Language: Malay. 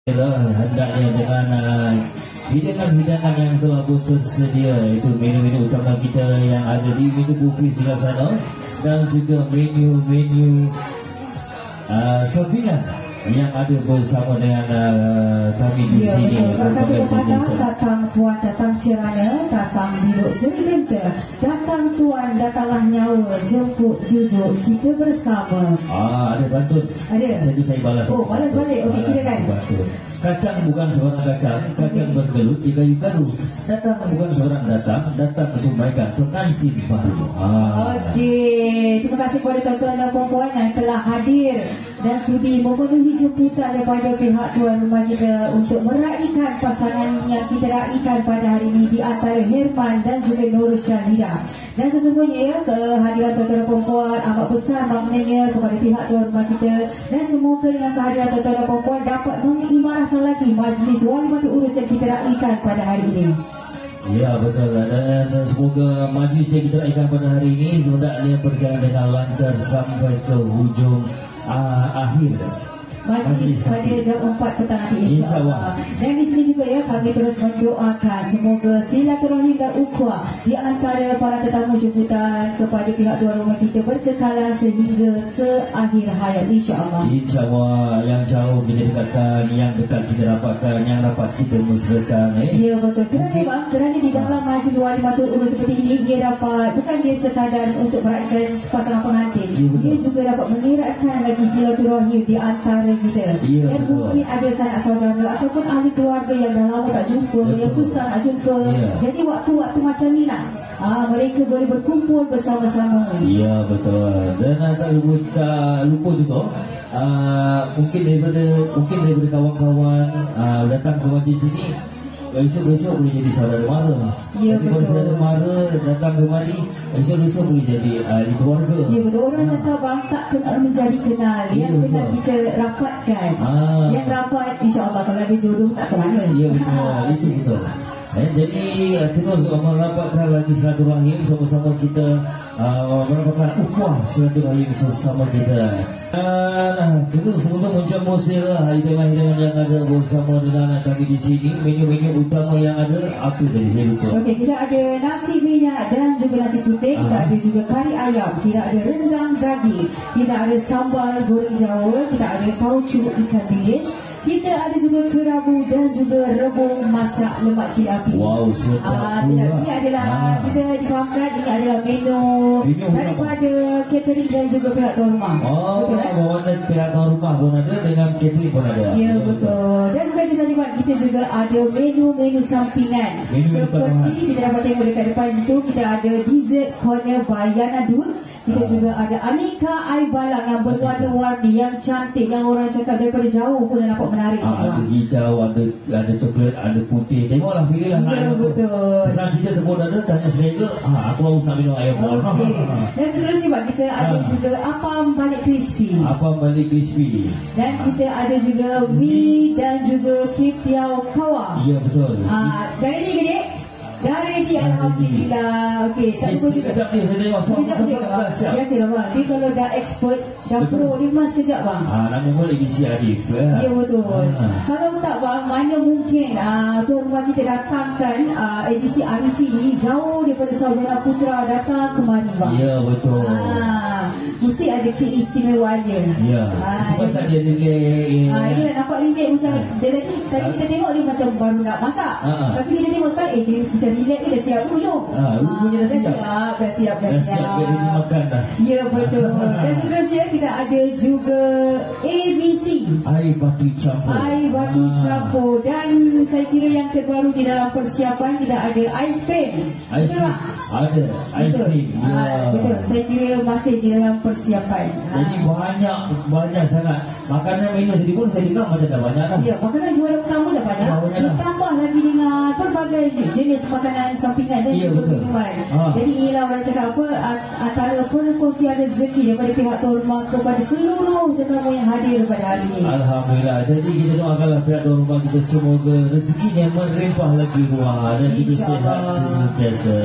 hendaknya dengan hidangan-hidangan yang telah pun tersedia, itu menu-menu utama kita yang ada di menu buffet di sana dan juga menu-menu sampingan yang ada bersama dengan kami di sini. Datang tuan, datang cerana, datang duduk serigenta, datang tuan, datanglah nyawa, jemput duduk kita bersama. Ada pantun. Ada. Jadi saya balas. Oh, balas balik. Okey, silakan. Kacang bukan seorang kacang, kacang bergelut di kayu karu. Datang bukan seorang datang, datang menunaikan pengantin baru. Okey, terima kasih kepada tuan-tuan dan puan-puan yang telah hadir dan sudi memenuhi jemputan daripada pihak tuan rumah kita untuk meraihkan pasangan yang kita raihkan pada hari ini di antara Herman dan juga Nurul Syahidah. Dan sesungguhnya kehadiran tuan-tuan dan puan-puan amat besar maknanya kepada pihak tuan rumah kita, dan semoga dengan kehadiran tuan-tuan dan puan-puan dapat mengimarahkan lagi majlis wali mata urus yang kita raihkan pada hari ini. Ya, betul, dan semoga majlis yang kita raihkan pada hari ini hendaknya berjalan dengan lancar sampai ke hujung akhir majlis pada jam 4 petang nanti, insya-Allah. Dan di sini juga ya, kami terus mendoakan semoga silaturahim dan ukhuwah di antara para tetamu jemputan kepada pihak tuan rumah kita berkekalan sehingga ke akhir hayat, insya-Allah. Insya-Allah, yang jauh kita dekatkan, yang dekat kita dapatkan, yang dapat kita mesrakan. Ya, betul. Kerana di dalam majlis wali matul urus seperti ini, dia dapat bukan dia sekadar untuk meraihkan pasangan pengantin, dia juga dapat mengeratkan lagi silaturahim di antara kita. Dan mungkin ada sanak saudara ataupun ahli keluarga yang dah lama tak jumpa, yang susah nak jumpa. Jadi waktu-waktu macam ni lah, mereka boleh berkumpul bersama-sama. Ya, betul. Dan tak lupa juga, mungkin daripada kawan-kawan datang ke majlis sini, besok boleh jadi saudara mara. Ya, betul. Kalau saudara mara datang kemari, esok boleh jadi ahli keluarga. Ya, betul. Orang cakap bangsa kena menjadi kenal, yang kena kita rapatkan. Yang rapat, insya-Allah kalau ada jodoh tak ke mana. Ya, betul. Itu betul. Jadi terus merapatkan lagi silaturahim sama-sama kita, merapatkan ukhuwah silaturahim sesama kita. Terus untuk mencampur selera hidangan-hidangan yang ada bersama dengan kami di sini. Menu-menu utama yang ada apa tadi saya lupa. Okey, kita ada nasi minyak dan juga nasi putih. Kita ada juga kari ayam. Kita ada rendang daging. Kita ada sambal goreng Jawa. Kita ada tauco ikan bilis. Kita ada juga kerabu dan juga rebung masak lemak cili api. Wow, sedap. Ini adalah kita difahamkan ini adalah menu daripada catering dan juga pihak tuan rumah. Betul kan? Bawahan pihak tuan rumah pun ada, dengan catering pun ada. Ya, betul. Dan bukan itu saja, Pak, kita juga ada menu-menu sampingan. Seperti kita dapat tengok dekat depan itu, kita ada dessert corner by Yana Dun. Kita juga ada aneka air balang yang berwarna-warni, yang cantik, yang orang cakap daripada jauh pun dah nampak menarik. Ada hijau, ada coklat, ada putih. Tengoklah, pilihlah. Ya, betul. Pasal kita tepuk dada, tanya selera, aku harus nak minum air balang. Dan seterusnya, Pak, kita ada juga apam balik crispy. Apam balik crispy. Dan kita ada juga mie dan juga kitiau kawa. Ya, betul. Dari ni gede? Dari dia, alhamdulillah. Okey, tak lupa juga. Sekejap ni, saya tengok siap. Biasalah, bang. Dia kalau dah expert, dah pro, dia mas sekejap, bang. Nama pun edisi Arif. Ya, betul. Kalau tak, bang, mana mungkin tuan rumah kita datangkan edisi Arif ini jauh daripada Saudara Putra datang kemari, bang. Ya, betul. Mesti ada keistimewaannya. Ya. Pasal dia relate. Ini dah nampak relate macam dia tadi kita tengok dia macam baru nak masak. Tapi kita tengok sekarang, dia macam relax ke dah siap pun jom. Rupanya dah siap. Dah siap. Dia makan dah. Ya, betul. Dan seterusnya kita ada juga ABC, air batu campur. Air batu campur. Dan saya kira yang terbaru di dalam persiapan, kita ada ice cream. Betul tak? Ada ice cream. Betul. Saya kira masih di dalam persiapan. Jadi banyak sangat. Makanan menu tadi pun saya dengar macam dah banyak dah. Ya, makanan juara pertama dah banyak. Ditambah lagi dengan pelbagai jenis makanan sampingan dan juga minuman. Jadi inilah orang cakap apa, antara perkongsian rezeki daripada pihak tuan rumah kepada seluruh tetamu yang hadir pada hari ini. Alhamdulillah. Jadi kita doakanlah pihak tuan rumah kita semoga rezekinya melimpah lagi ruah dan kita sihat sentiasa.